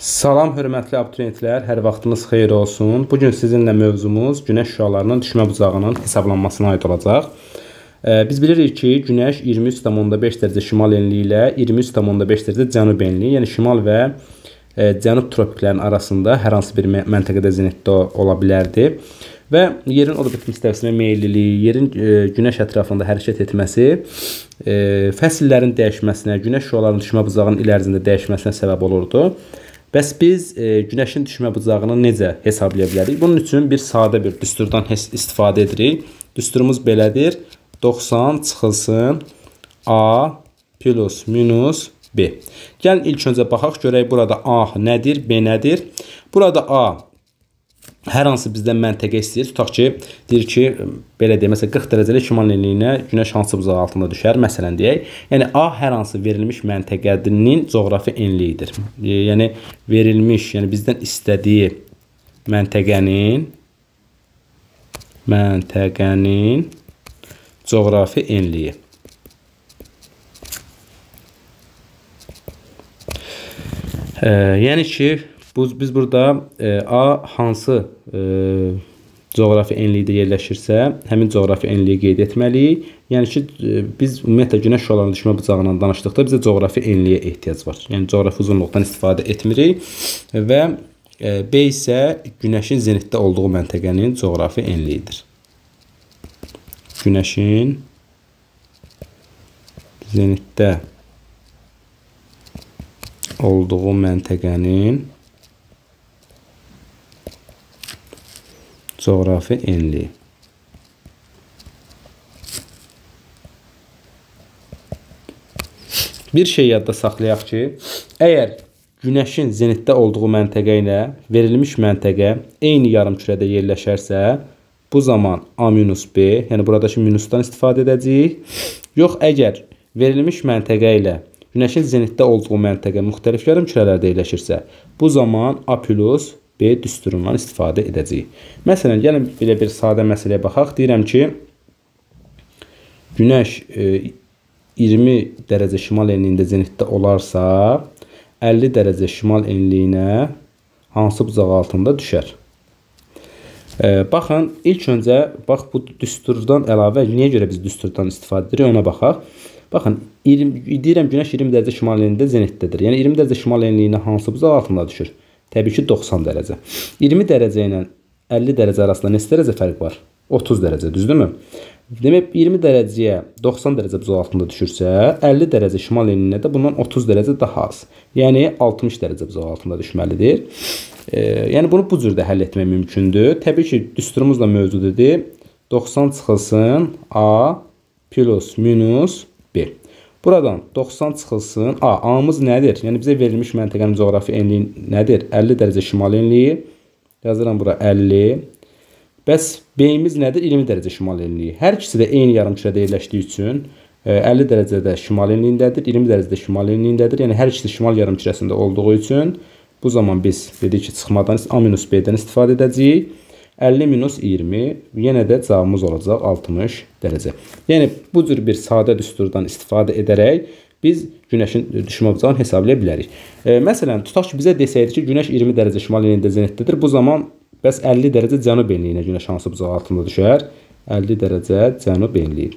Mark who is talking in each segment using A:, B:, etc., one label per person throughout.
A: Salam, hörmətli abituriyentlər, hər vaxtınız xeyir olsun. Bugün sizinlə mövzumuz günəş şüalarının düşmə bucağının hesablanmasına aid olacaq. Biz bilirik ki, günəş 23,5 dərəcə şimal enliyi ilə 23,5 dərəcə cənub enliyi, yəni şimal və cənub tropiklərinin arasında hər hansı bir məntəqədə zenitdə ola bilərdi. Və yerin orbit müstəvisinə meylliliyi, yerin günəş ətrafında hərəkət etməsi fəsillərin dəyişməsinə, günəş şüalarının düşmə bucağının il ərzində dəyişməsinə səbəb olurdu. Bəs biz günəşin düşmə bucağını necə hesablaya bilərik? Bunun üçün bir sadə bir düsturdan istifadə edirik. Düsturumuz belədir. 90 çıxılsın A plus minus B. Gəlin ilk öncə baxaq, görək burada A nədir, B nədir? Burada A hər hansı bizdən məntəqə istəyir. Tutaq ki, deyir ki, belə deyək, məsələn 40 dərəcəlik şimal enliyinə günəş hansı bucağı altında düşər, məsələn deyək. Yəni A hər hansı verilmiş məntəqənin coğrafi enliyidir. Yəni verilmiş, yəni bizdən istədiyi məntəqənin coğrafi enliyi. Yəni ki, biz burada A hansı coğrafi enlikdə yerləşirsə, həmin coğrafi enliyi qeyd etməliyik. Yəni ki, biz ümumiyyətlə günəş şüalarının düşmə bucağından danışdıqda bizə coğrafi enliyə ehtiyac var. Yəni coğrafi uzunluqdan istifadə etmirik və B isə günəşin zenitdə olduğu məntəqənin coğrafi enliyidir. Günəşin zenitdə olduğu məntəqənin coğrafi enliyi. Bir şey yadda saxlayaq ki, əgər günəşin zenitdə olduğu məntəqə ilə verilmiş məntəqə eyni yarımkürədə yerləşərsə, bu zaman A-B, yəni buradakı minusdan istifadə edəcəyik. Yox, əgər verilmiş məntəqə ilə günəşin zenitdə olduğu məntəqə müxtəlif yarımkürələrdə yerləşirsə, bu zaman A plus B düsturundan istifadə edəcəyik. Məsələn, gəlin belə bir sadə məsələyə baxaq. Deyirəm ki, günəş 20 dərəcə şimal enliyində zenitdə olarsa, 50 dərəcə şimal enliyinə hansı bucaq altında düşər? Baxın, ilk öncə bu düsturdan əlavə niyə görə biz düsturdan istifadə edirik, ona baxaq. Baxın, deyirəm günəş 20 dərəcə şimal enliyində zenitdədir. Yəni 20 dərəcə şimal enliyinə hansı bucaq altında düşür? Təbii ki, 90 dərəcə. 20 dərəcə ilə 50 dərəcə arasında neçə dərəcə fərq var? 30 dərəcə, düzdürmü? Demək, 20 dərəcəyə 90 dərəcə bucaq altında düşürsə, 50 dərəcə şimal enliyinə də bundan 30 dərəcə daha az. Yəni 60 dərəcə bucaq altında düşməlidir. Yəni bunu bu cürdə həll etmək mümkündür. Təbii ki, düsturumuzla mövcud idi. 90 çıxılsın A plus minus B. Buradan 90 çıxılsın A. A-mız nədir? Yəni bizə verilmiş məntəqənin coğrafi enliyi nədir? 50 dərəcə şimal enliyi. Yazıram bura 50. Bəs B-imiz nədir? 20 dərəcə şimal enliyi. Hər ikisi də eyni yarımkürədə yerləşdiyi üçün 50 dərəcədə şimal enliyindədir, 20 dərəcədə şimal enliyindədir. Yəni hər ikisi şimal yarımkürəsində olduğu üçün bu zaman biz dedik ki, çıxmadan A-B-dən istifadə edəcəyik. 50 minus 20, yenə də cavabımız olacaq 60 dərəcə. Yəni, bu cür bir sadə düsturdan istifadə edərək biz günəşin düşmə bucağını hesablaya bilərik. Məsələn, tutaq ki, bizə desəydi ki, günəş 20 dərəcə şimal enliyində zenitdədir. Bu zaman bəs 50 dərəcə cənub enliyinə günəş hansı bucaq altında düşər? 50 dərəcə cənub enliyi.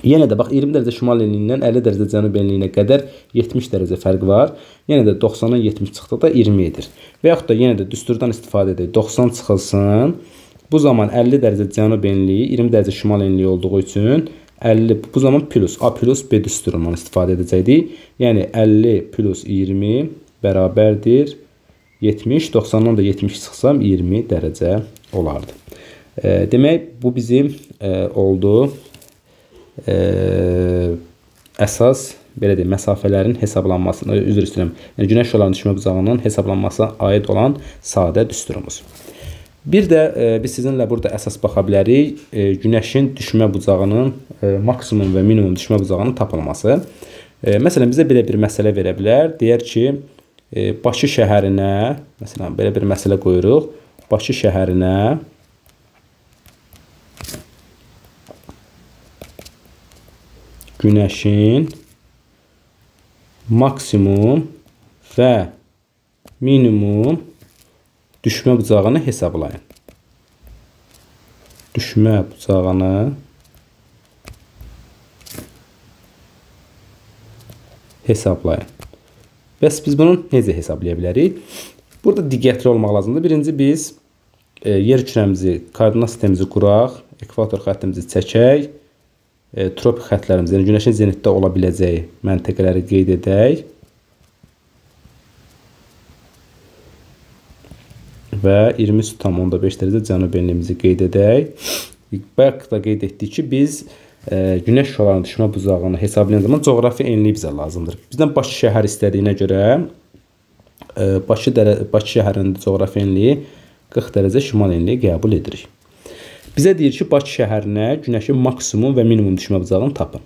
A: Yenə də bax 20 dərəcə şimal enliyindən 50 dərəcə cənub enliyinə qədər 70 dərəcə fərq var. Yenə də 90-dan 70 çıxdıqda 20 edir. Və yaxud da yenə də düsturdan istifadə edək. 90 çıxılsın. Bu zaman 50 dərəcə cənub enliyi 20 dərəcə şimal enliyi olduğu üçün 50 bu zaman plus A plus B düsturundan istifadə edəcəkdik. Yəni 50 plus 20 bərabərdir 70. 90-dan da 70 çıxsam 20 dərəcə olardı. Demək, bu bizim oldu. Əsas belə deyim, məsafələrin hesablanmasına, üzr istəyirəm, yəni günəş şüalarının düşmə bucağının hesablanmasına aid olan sadə düsturumuz. Bir də biz sizinlə burada əsas baxa bilərik günəşin düşmə bucağının maksimum və minimum düşmə bucağının tapılması. Məsələn, bizə belə bir məsələ verə bilər. Deyər ki, Bakı şəhərinə, məsələn, belə bir məsələ qoyuruq. Bakı şəhərinə günəşin maksimum və minimum düşmə bucağını hesablayın. Düşmə bucağını hesablayın. Bəs biz bunu necə hesablaya bilərik? Burada diqqətli olmaq lazımdır. Birinci biz yer kürəmizi, koordinat sistemimizi quraq, ekvator xəttimizi çəkək, tropik xəttlərimizi, yəni günəşin zenitdə ola biləcəyi məntəqələri qeyd edək və 23,5 dərəcə cənub enliyimizi qeyd edək. Bayaq da qeyd etdik ki, biz günəş şüalarının düşmə bucağını hesablayan zaman coğrafi enliyi bizə lazımdır. Bizdən Bakı şəhər istədiyinə görə Bakı şəhərinin coğrafi enliyi 40 dərəcə şimal enliyi qəbul edirik. Bizə deyir ki, Bakı şəhərinə günəşin maksimum və minimum düşmə bucağını tapın.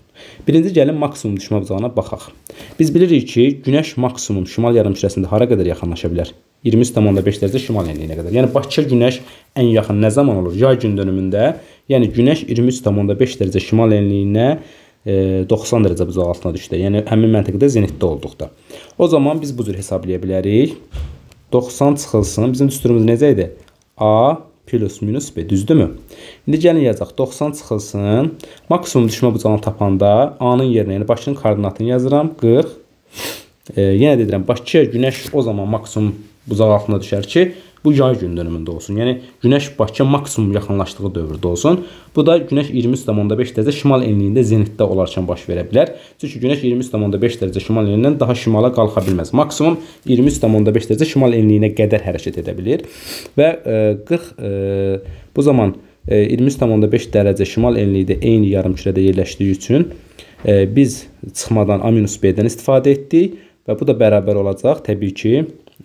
A: Birinci gəlin maksimum düşmə bucağına baxaq. Biz bilirik ki, günəş maksimum şimal yarımkürəsində hara qədər yaxınlaşa bilər? 23,5 dərəcə şimal enliyinə qədər. Yəni Bakıya günəş ən yaxın nə zaman olur? Yay gün dönümündə. Yəni günəş 23,5 dərəcə şimal enliyinə 90 dərəcə buzaq altına düşdü. Yəni həmin məntəqədə zenitdə olduqda. O zaman biz bu cür hesablaya bilərik. 90 çıxılsın. Bizim düsturumuz necə idi? A plus minus B, düzdürmü? İndi gəlin yazacaq. 90 çıxılsın. Maksimum düşmə bucağını tapanda A-nın yerinə, yəni Bakının koordinatını yazıram. 40. Yenə deyirəm, Bakıya günəş o zaman maksimum buzaq altına düşər ki, bu yay gün dönümündə olsun. Yəni günəş Bakıya maksimum yaxınlaşdığı dövrdə olsun. Bu da günəş 23,5 dərəcə şimal enliyində zenitdə olarkən baş verə bilər. Çünki günəş 23,5 dərəcə şimal enliyindən daha şimala qalxa bilməz. Maksimum 23,5 dərəcə şimal enliyinə qədər hərəkət edə bilir. Və 40 bu zaman 23,5 dərəcə şimal enliyidə eyni yarımkürədə yerləşdiyi üçün biz çıxmadan A-B-dən istifadə etdik və bu da bərabər olacaq təbii ki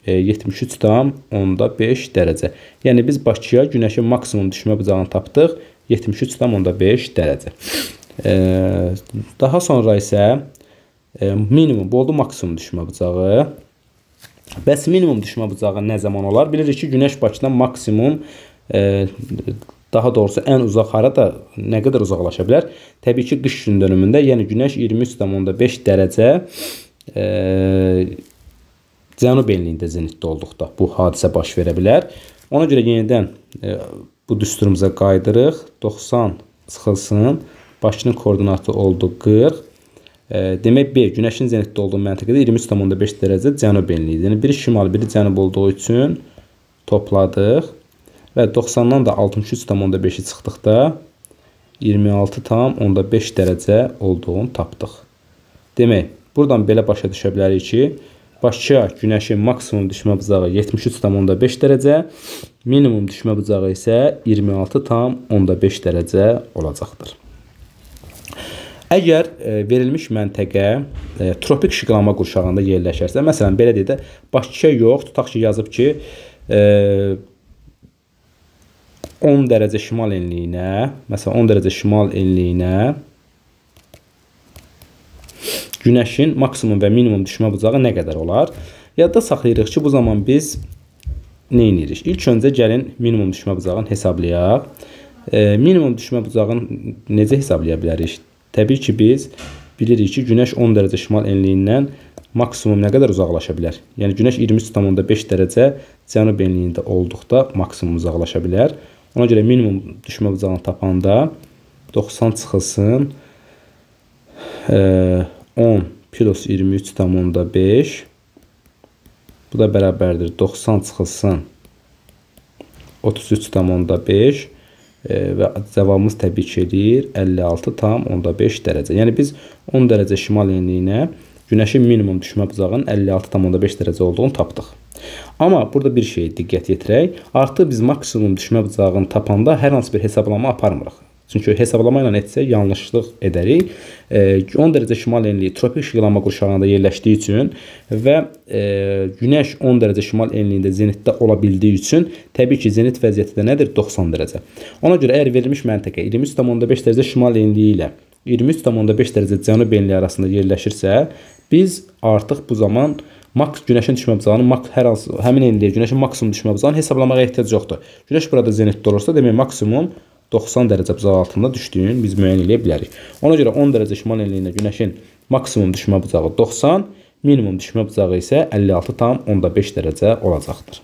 A: 73,5 dərəcə. Yəni biz Bakıya günəşin maksimum düşmə bucağını tapdıq 73,5 dərəcə. Daha sonra isə minimum, bu oldu maksimum düşmə bucağı. Bəs minimum düşmə bucağı nə zaman olar? Bilirik ki, günəş Bakıdan maksimum, daha doğrusu ən uzaq harada, nə qədər uzaqlaşa bilər? Təbii ki, qış gün dönümündə, yəni günəş 23,5 dərəcə cənub enliyində zenitdə olduqda bu hadisə baş verə bilər. Ona görə yenidən bu düsturumuza qaydırıq. 90 çıxılsın. Bakının koordinatı oldu 40. Demək B, günəşin zenitdə olduğu məntəqədə 23,5 dərəcə cənub enliyidir. Yəni biri şimal, biri cənub olduğu üçün topladıq. Və 90-dan da 63,5-i çıxdıqda 26,5 dərəcə olduğunu tapdıq. Demək, buradan belə başa düşə bilərik ki, Bakıya günəşin maksimum düşmə bucağı 73,5 dərəcə, minimum düşmə bucağı isə 26,5 dərəcə olacaqdır. Əgər verilmiş məntəqə tropik şıqlanma qurşağında yerləşərsə, məsələn, belə deyək də, Bakıya yox, tutaq ki, yazıb ki, 10 dərəcə şimal enliyinə, məsələn, 10 dərəcə şimal enliyinə günəşin maksimum və minimum düşmə bucağı nə qədər olar? Yadda saxlayırıq ki, bu zaman biz nə edirik? İlk öncə gəlin minimum düşmə bucağını hesablayaq. Minimum düşmə bucağını necə hesablaya bilərik? Təbii ki, biz bilirik ki, günəş 10 dərəcə şimal enliyindən maksimum nə qədər uzaqlaşa bilər? Yəni, günəş 23,5 dərəcə cənub enliyində olduqda maksimum uzaqlaşa bilər. Ona görə minimum düşmə bucağını tapanda 90 çıxılsın. 10 plus 23,5 bu da bərabərdir 90 çıxılsın 33,5 və cavabımız təbii ki edir 56,5 dərəcə. Yəni biz 10 dərəcə şimal enliyinə günəşin minimum düşmə bucağının 56,5 dərəcə olduğunu tapdıq. Amma burada bir şey diqqət yetirək. Artıq biz maksimum düşmə bucağını tapanda hər hansı bir hesablama aparmırıq. Çünki hesablama ilə etsək yanlışlıq edərik. 10 dərəcə şimal enliyi tropik şıqlanma qurşağında yerləşdiyi üçün və günəş 10 dərəcə şimal enliyində zenitdə ola bildiyi üçün təbii ki, zenit vəziyyəti də nədir? 90 dərəcə. Ona görə əgər verilmiş məntəqə 23,5 dərəcə şimal enliyi ilə 23,5 dərəcə cənub enliyi arasında yerləşirsə, biz artıq bu zaman günəşin düşmə bucağının həmin enliyə günəşin maksimum düşmə bucağını hesablamağa ehtiyac yoxdur. Günəş burada zenitdə olursa, demək maksimum 90 dərəcə buzaq altında düşdüyünü biz müəyyən edə bilərik. Ona görə 10 dərəcə şimal enliyində günəşin maksimum düşmə bucağı 90, minimum düşmə bucağı isə 56,5 dərəcə olacaqdır.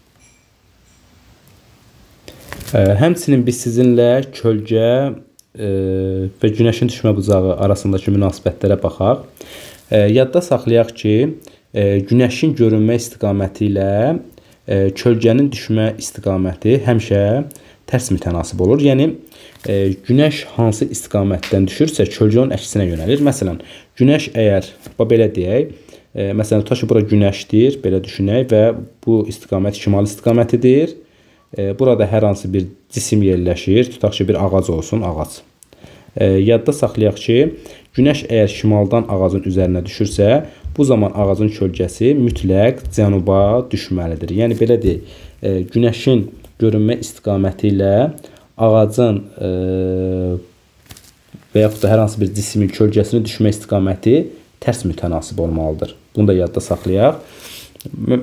A: Həmçinin biz sizinlə kölgə və günəşin düşmə bucağı arasındakı münasibətlərə baxaq. Yadda saxlayaq ki, günəşin görünmə istiqaməti ilə kölgənin düşmə istiqaməti həmişə tərs mütənasib olur. Yəni, günəş hansı istiqamətdən düşürsə, kölgə onun əksinə yönəlir. Məsələn, günəş əgər, belə deyək, məsələn, tutaq ki, bura günəşdir, belə düşünək və bu istiqamət şimal istiqamətidir. Burada hər hansı bir cisim yerləşir, tutaq ki, bir ağac olsun, ağac. Yadda saxlayaq ki, günəş əgər şimaldan ağacın üzərinə düşürsə, bu zaman ağacın kölgəsi mütləq cənuba düşməlidir. Yəni, belə deyək, günəşin görünmə istiqaməti ilə ağacın və yaxud da hər hansı bir cismin kölgəsinin düşmə istiqaməti tərs mütənasib olmalıdır. Bunu da yadda saxlayaq.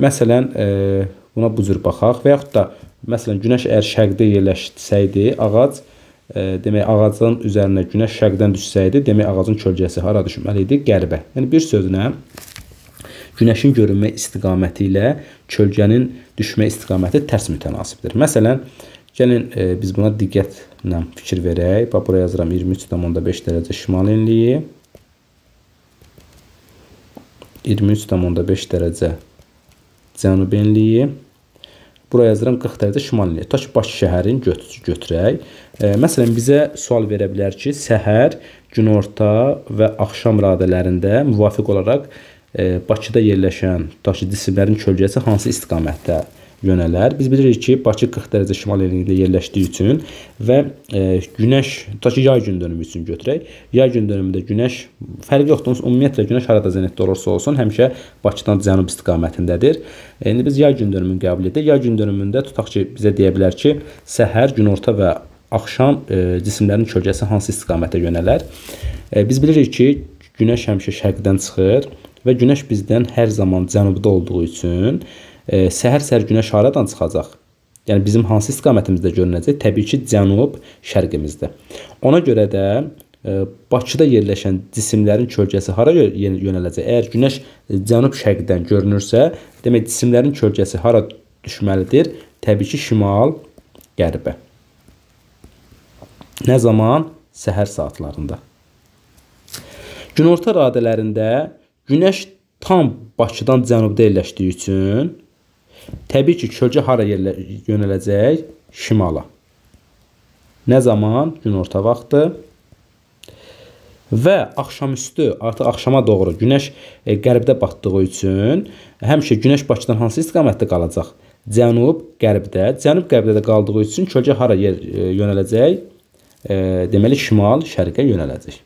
A: Məsələn, buna bu cür baxaq və yaxud da məsələn, günəş əgər şərqdə yerləşsəydi, ağac, demək, ağacın üzərinə günəş şərqdən düşsəydi, demək, ağacın kölgəsi hara düşməli idi? Qərbə. Yəni, bir sözlə, günəşin görünmə istiqaməti ilə kölgənin düşmə istiqaməti tərs mütənasibdir. Məsələn, gəlin, biz buna diqqətlə fikir verək. Bax, buraya yazıram 23,5 dərəcə şimal enliyi, 23,5 dərəcə cənub enliyi, buraya yazıram 40 dərəcə şimal enliyi. Tutaq ki, Bakı şəhərini götürək. Məsələn, bizə sual verə bilər ki, səhər, günorta və axşam radələrində müvafiq olaraq Bakıda yerləşən, tutaq ki, cisimlərin kölgəsi hansı istiqamətdə yönələr? Biz bilirik ki, Bakı 40 dərəcə şimal enliyində yerləşdiyi üçün və günəş, tutaq ki, yay gün dönümü üçün götürək. Yay gün dönümündə günəş, fərqi yoxdur, ümumiyyətlə günəş harada zənitdə olursa olsun, həmişə Bakıdan cənub istiqamətindədir. İndi biz yay gün dönümünü qəbul edək. Yay gün dönümündə tutaq ki, bizə deyə bilər ki, səhər, günorta və axşam cisimlərin kölgəsi hansı istiqamətə yönələr? Biz bilirik ki, günəş həmişə şərqdən çıxır və günəş bizdən hər zaman cənubda olduğu üçün səhər-səhər günəş haradan çıxacaq? Yəni, bizim hansı istiqamətimizdə görünəcək? Təbii ki, cənub şərqimizdə. Ona görə də Bakıda yerləşən cisimlərin kölgəsi hara yönələcək? Əgər günəş cənub şərqdən görünürsə, demək, cisimlərin kölgəsi hara düşməlidir? Təbii ki, şimal qərbə. Nə zaman? Səhər saatlarında. Günorta radələrində günəş tam Bakıdan cənubda yerləşdiyi üçün təbii ki, kölgə hara yönələcək? Şimala. Nə zaman? Günorta vaxtı. Və axşamüstü, artıq axşama doğru günəş qərbdə batdığı üçün həmişə günəş Bakıdan hansı istiqamətdə qalacaq? Cənub qərbdə. Cənub qərbdə də qaldığı üçün kölgə hara yönələcək? Deməli, şimal şərqə yönələcək.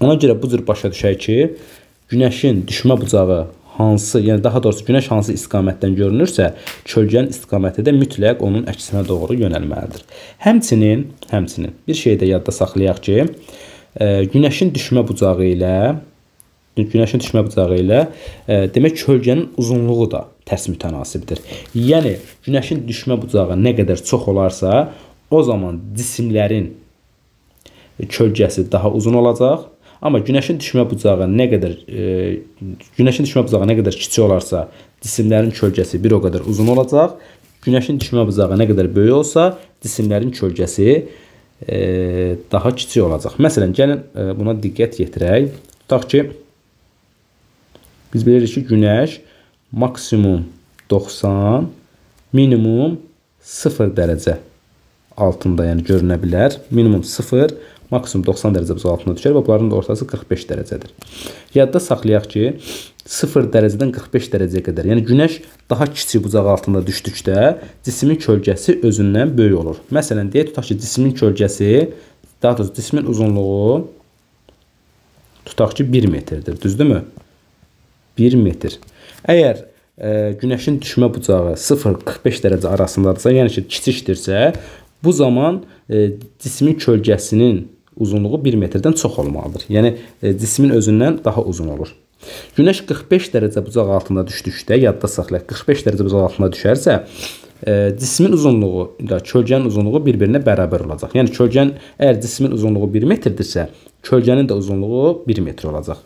A: Ona görə bu cür başa düşək ki, günəşin düşmə bucağı hansı, yəni daha doğrusu günəş hansı istiqamətdən görünürsə, kölgənin istiqaməti də mütləq onun əksinə doğru yönəlməlidir. Həmçinin bir şey də yadda saxlayaq ki, günəşin düşmə bucağı ilə demək, kölgənin uzunluğu da tərs mütənasibdir. Yəni, günəşin düşmə bucağı nə qədər çox olarsa, o zaman cisimlərin kölgəsi daha uzun olacaq. Amma günəşin düşmə bucağı nə qədər kiçik olarsa, cisimlərin kölgəsi bir o qədər uzun olacaq. Günəşin düşmə bucağı nə qədər böyük olsa, cisimlərin kölgəsi daha kiçik olacaq. Məsələn, gəlin buna diqqət yetirək. Tutaq ki, biz bilirik ki, günəş maksimum 90, minimum 0 dərəcə altında, yəni görünə bilər. Minimum 0, maksimum 90 dərəcə bucağı altında düşər və bunların da ortası 45 dərəcədir. Yadda saxlayaq ki, 0 dərəcədən 45 dərəcəyə qədər, yəni günəş daha kiçik bucağı altında düşdükdə cismin kölgəsi özündən böyük olur. Məsələn, deyək, tutaq ki, cismin kölgəsi, daha doğrusu cismin uzunluğu tutaq ki, 1 metrdir, düzdürmü? 1 metr. Əgər günəşin düşmə bucağı 0-45 dərəcə arasındadırsa, yəni ki, kiçikdirsə, bu zaman cismin kölgəsinin uzunluğu 1 metrdən çox olmalıdır. Yəni, cismin özündən daha uzun olur. Günəş 45 dərəcə bucaq altında düşdükdə, yadda saxlayaq, 45 dərəcə bucaq altında düşərsə, cismin uzunluğu ilə kölgənin uzunluğu bir-birinə bərabər olacaq. Yəni əgər cismin uzunluğu 1 metrdirsə, kölgənin də uzunluğu 1 metr olacaq.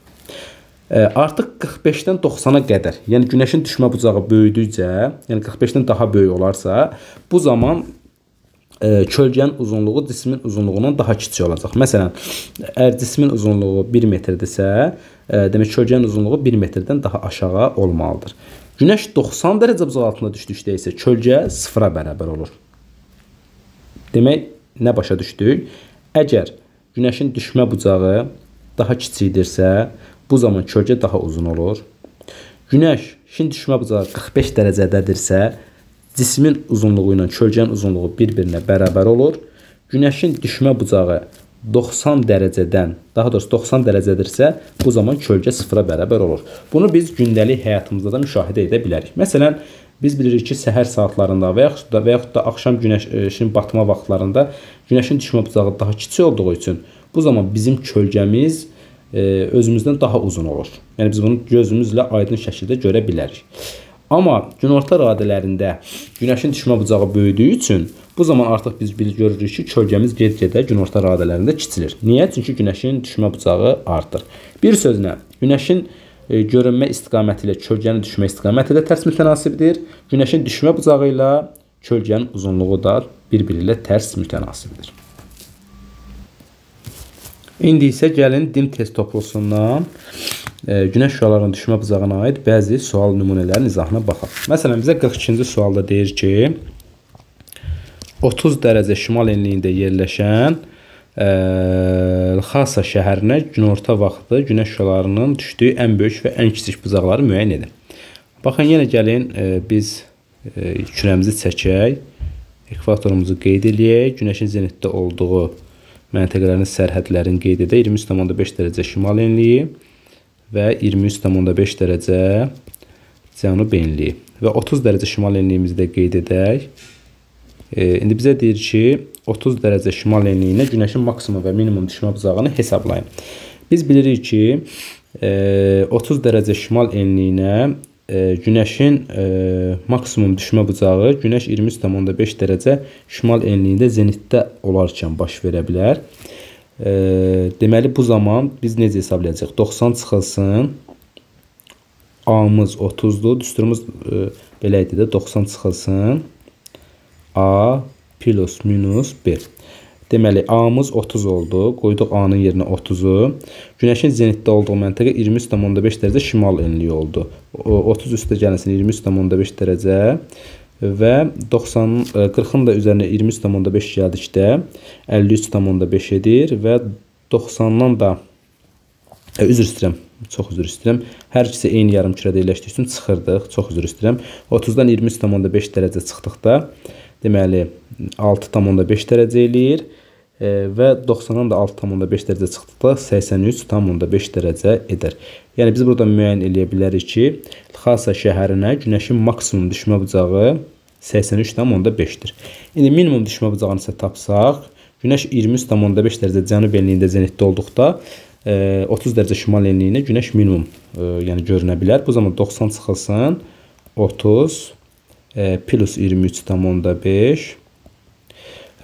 A: Artıq 45-dən 90-a qədər, yəni günəşin düşmə bucağı böyüdükcə, yəni 45-dən daha böyük olarsa, bu zaman kölgənin uzunluğu cismin uzunluğundan daha kiçik olacaq. Məsələn, əgər cismin uzunluğu 1 metrdirsə, demək kölgənin uzunluğu 1 metrdən daha aşağı olmalıdır. Günəş 90 dərəcə buzaq altında düşdükdə isə kölgə 0-a bərabər olur. Demək, nə başa düşdük? Əgər günəşin düşmə bucağı daha kiçikdirsə, bu zaman kölgə daha uzun olur. Günəşin düşmə bucağı 45 dərəcədədirsə, cismin uzunluğu ilə kölgənin uzunluğu bir-birinə bərabər olur. Günəşin düşmə bucağı 90 dərəcədən, daha doğrusu 90 dərəcədirsə, bu zaman kölgə 0-a bərabər olur. Bunu biz gündəlik həyatımızda da müşahidə edə bilərik. Məsələn, biz bilirik ki, səhər saatlarında və yaxud da axşam günəşin batma vaxtlarında günəşin düşmə bucağı daha kiçik olduğu üçün bu zaman bizim kölgəmiz özümüzdən daha uzun olur. Yəni biz bunu gözümüzlə aydın şəkildə görə bilərik. Amma günorta radələrində günəşin düşmə bucağı böyüdüyü üçün bu zaman artıq biz görürük ki, kölgəmiz get-gedə günorta radələrində kiçilir. Niyə? Çünki günəşin düşmə bucağı artır. Bir sözlə, günəşin görünmə istiqaməti ilə kölgənin düşmə istiqaməti də tərs mütənasibdir. Günəşin düşmə bucağı ilə kölgənin uzunluğu da bir-biri ilə tərs mütənasibdir. İndi isə gəlin DIM test toplusundan günəş şüalarının düşmə bucağına aid bəzi sual nümunələrin izahına baxaq. Məsələn, bizə 42-ci sualda deyir ki, 30 dərəcə şimal enliyində yerləşən Lxasa şəhərinə günorta vaxtı günəş şüalarının düşdüyü ən böyük və ən kiçik bucaqları müəyyən edin. Baxın, yenə gəlin biz kürəmizi çəkək, ekvatorumuzu qeyd edək, günəşin zenitdə olduğu məntəqələrin sərhədlərini qeyd edək. 23,5 dərəcə şimal enliyi və 23,5 dərəcə cənub enliyi və 30 dərəcə şimal enliyimizi də qeyd edək. İndi bizə deyir ki, 30 dərəcə şimal enliyinə günəşin maksimum və minimum düşmə bucağını hesablayın. Biz bilirik ki, 30 dərəcə şimal enliyinə günəşin maksimum düşmə bucağı günəş 23,5 dərəcə şimal enliyində zenitdə olarkən baş verə bilər. Deməli, bu zaman biz necə hesablayacaq? 90 çıxılsın, A-mız 30-dur, düsturumuz belə idi də, 90 çıxılsın, A plus minus 1. Deməli, A-mız 30 oldu, qoyduq A-nın yerinə 30-u. Günəşin zenitdə olduğu məntəqə 23,5 dərəcə şimal enliyi oldu. 30 üstə gəlsin 23,5 dərəcə və 40-ın da üzərinə 23,5 gəldikdə 53,5 edir və 90-dan da çox üzr istəyirəm. Hər ikisi eyni yarımkürədə yerləşdiyi üçün çıxırdıq. Çox üzr istəyirəm. 30-dan 23,5 dərəcə çıxdıqda deməli 6,5 dərəcə eləyir və 90-dan da 6,5 dərəcə çıxdıqda 83,5 dərəcə edər. Yəni biz burada müəyyən eləyə bilərik ki, Lxasa şəhərinə günəşin maksimum düşmə bucağı 83,5-dir. İndi minimum düşmə bucağını isə tapsaq, günəş 23,5 dərəcə cənub enliyində zenitdə olduqda 30 dərəcə şimal enliyinə günəş minimum görünə bilər. Bu zaman 90 çıxılsın, 30 plus 23,5.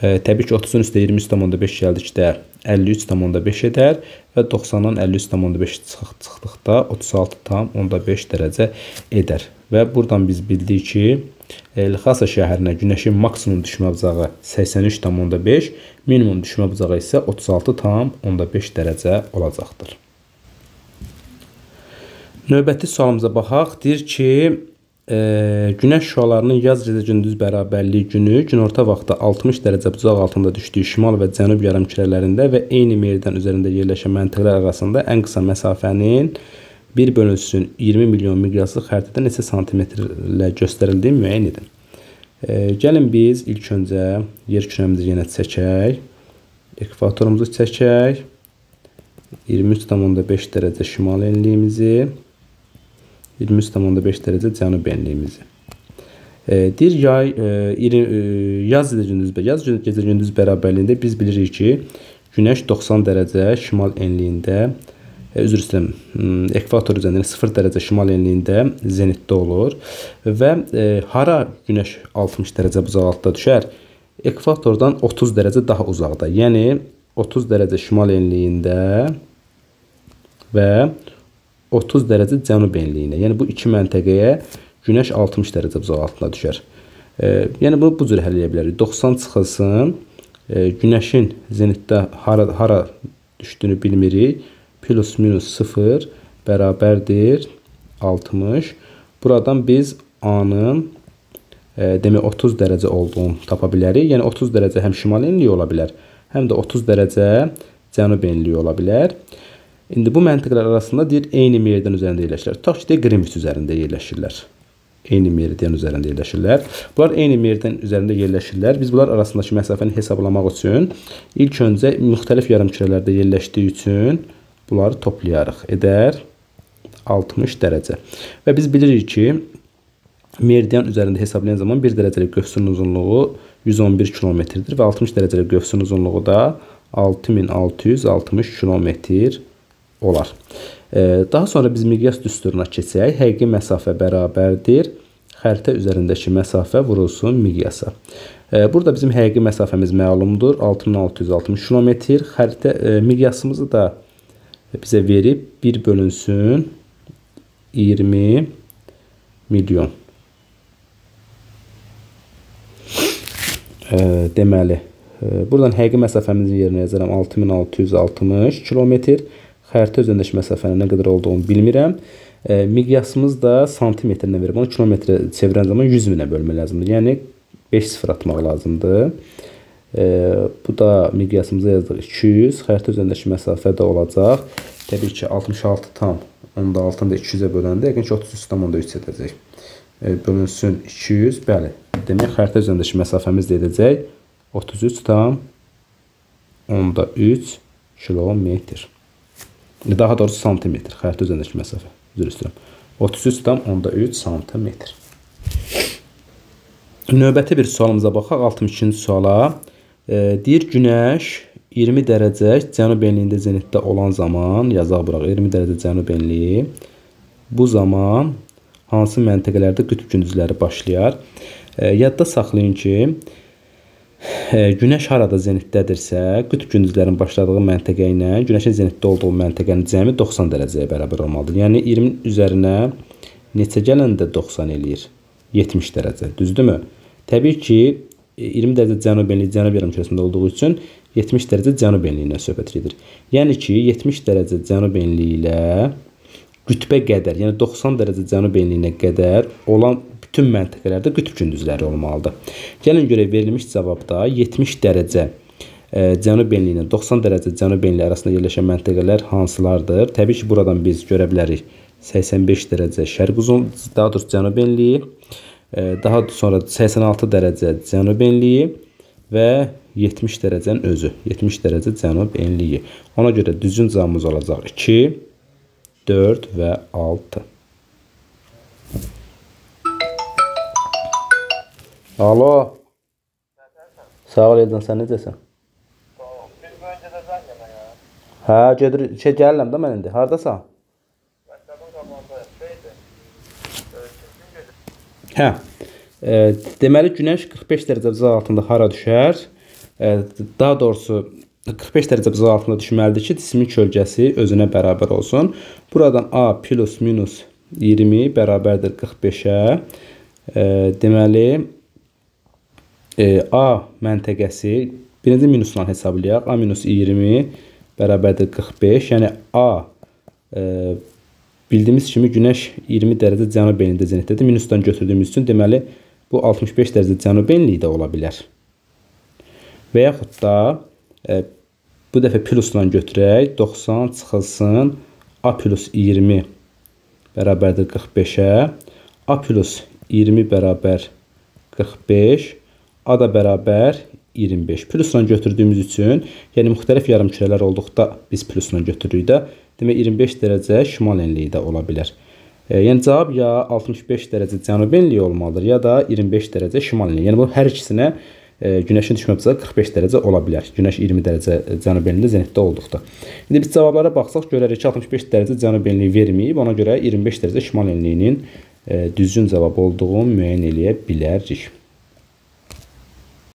A: Təbii ki, 30-un üstə 23,5 gəldikdə 53,5 edər və 90-dan 53,5 çıxdıqda 36,5 dərəcə edər. Və buradan biz bildik ki, Lxasa şəhərinə günəşin maksimum düşmə bucağı 83,5, minimum düşmə bucağı isə 36,5 dərəcə olacaqdır. Növbəti sualımıza baxaq. Deyir ki, günəş şüalarının yaz gecə gündüz bərabərliyi günü günorta vaxtı 60 dərəcə bucaq altında düşdüyü şimal və cənub yarımkürələrində və eyni meridian üzərində yerləşən məntəqələr arasında ən qısa məsafənin 1 bölünsün 20 milyon miqyaslı xəritədə neçə santimetrlə göstərildiyi müəyyən edin. Gəlin biz ilk öncə yer kürəmizi yenə çəkək, ekvatorumuzu çəkək, 23,5 dərəcə şimal enliyimizi, 23,5 dərəcə cənub enliyimizi. Deyir, yaz gecə gündüz bərabərliyində biz bilirik ki, günəş 90 dərəcə şimal enliyində üzr istəyirəm, ekvator üzərində 0 dərəcə şimal enliyində zenitdə olur və hara Günəş 60 dərəcə uzaqlıqda düşər? Ekvatordan 30 dərəcə daha uzaqda. Yəni 30 dərəcə şimal enliyində və 30 dərəcə cənub enliyində. Yəni bu iki məntəqəyə Günəş 60 dərəcə uzaqlıqda düşər. Yəni bunu bu cür həll edə bilərik. 90 çıxılsın, Günəşin zenitdə hara düşdüyünü bilmirik. Plus minus 0 bərabərdir 60. Buradan biz A-nın demək 30 dərəcə olduğunu tapa bilərik. Yəni 30 dərəcə həm şimal enliyi ola bilər, həm də 30 dərəcə cənub enliyi ola bilər. İndi bu məntəqələr arasında deyir eyni meridian üzərində yerləşirlər. Tutaq ki, Qrinviç üzərində yerləşirlər. Eyni meridian üzərində yerləşirlər. Bunlar eyni meridian üzərində yerləşirlər. Biz bunlar arasındakı məsafəni hesablamaq üçün ilk öncə müxtəlif yarımkürələrdə yerləşdiyi üçün bunları toplayarıq. Edər 60 dərəcə. Və biz bilirik ki, meridian üzərində hesablayan zaman 1 dərəcəlik qövsünün uzunluğu 111 kilometrdir və 60 dərəcəlik qövsünün uzunluğu da 6660 kilometr olar. Daha sonra biz miqyas düsturuna keçək. Həqiqi məsafə bərabərdir xəritə üzərindəki məsafə vurulsun miqyasa. Burada bizim həqiqi məsafəmiz məlumdur. 6660 kilometr. Xəritə miqyasımızı da bizə verib 1 bölünsün 20 milyon. Deməli, buradan həqiqi məsafəmizin yerinə yazıram 6660 kilometr. Xəritə üzərindəki məsafənin nə qədər olduğunu bilmirəm. Miqyasımız da santimetrlə verib. Onu kilometrə çevirən zaman 100 minə bölmək lazımdır. Yəni 5 sıfır atmaq lazımdır. Bu da miqyasımıza yazdıq 200. Xəritə üzərindəki məsafə də olacaq. Təbii ki 66 tam 6-nı da 200-ə böləndə yəqin ki 33 tam 3 edəcək. Bölünsün 200. Bəli. Demək xəritə üzərindəki məsafəmiz də edəcək 33 tam 3 kilometr. Daha doğrusu santimetr. Xəritə üzərindəki məsafə. Üzr istəyirəm. 33,3 santimetr. Növbəti bir sualımıza baxaq. 62-ci suala. Deyir, Günəş 20 dərəcə cənub enliyində zenitdə olan zaman, yazaq bıraq, 20 dərəcə cənub enliyi. Bu zaman hansı məntəqələrdə qütb gündüzləri başlayar? Yadda saxlayın ki, Günəş harada zenitdədirsə, qütb gündüzlərin başladığı məntəqə ilə Günəşin zenitdə olduğu məntəqənin cəmi 90 dərəcəyə bərabər olmalıdır. Yəni 20 üzərinə neçə gələndə 90 eləyir? 70 dərəcə, düzdürmü? Təbii ki, 20 dərəcə cənub enliyi cənub yarımkürəsində olduğu üçün 70 dərəcə cənub enliyindən söhbət gedir. Yəni ki, 70 dərəcə cənub enliyi ilə qütbə qədər, yəni 90 dərəcə cənub enliyinə qədər olan bütün məntəqələrdə qütb gündüzləri olmalıdır. Gəlin görək, verilmiş cavabda 70 dərəcə cənub enliyi ilə 90 dərəcə cənub enliyi arasında yerləşən məntəqələr hansılardır? Təbii ki, buradan biz görə bilərik 85 dərəcə şərq uzunluğu, daha doğrusu cənub enliyi, daha sonra 86 dərəcə cənub enliyi və 70 dərəcənin özü, 70 dərəcə cənub enliyi. Ona görə düzgün cavabımız olacaq 2, 4 və 6. Alo. Sağ ol Elcan, sən necəsən? Hə, gedir, gəlirəm də mən indi. Haradasan? Hə. Deməli, Günəş 45 dərəcə altında hara düşər? Daha doğrusu 45 dərəcə altında düşməlidir ki, cismin kölgəsi özünə bərabər olsun. Buradan A plus minus 20 bərabərdir 45-ə. Deməli, A məntəqəsi birinci minusla hesablayaq. A minus 20 bərabərdir 45. Yəni A bildiyimiz kimi Günəş 20 dərəcə cənub enliyində zenitdədir. Minusdan götürdüyümüz üçün deməli bu 65 dərəcə cənub enliyi də ola bilər. Və yaxud da bu dəfə plusla götürək. 90 çıxılsın A plus 20 bərabərdir 45-ə. A plus 20 bərabər 45. A da bərabər 25. Plusla götürdüyümüz üçün, yəni müxtəlif yarımkürələr olduqda biz plusla götürürük də, demək 25 dərəcə şimal enliyi də ola bilər. Yəni cavab ya 65 dərəcə cənub enliyi olmalıdır, ya da 25 dərəcə şimal enliyi. Yəni bu hər ikisinə Günəşin düşmə bucağı 45 dərəcə ola bilər. Günəş 20 dərəcə cənub enliyində zenitdə olduqda. İndi biz cavablara baxsaq görərik ki, 65 dərəcə cənub enliyi verməyib. Ona görə 25 dərəcə şimal enliyinin düzgün cavab olduğunu müəyyən eləyə bilərik.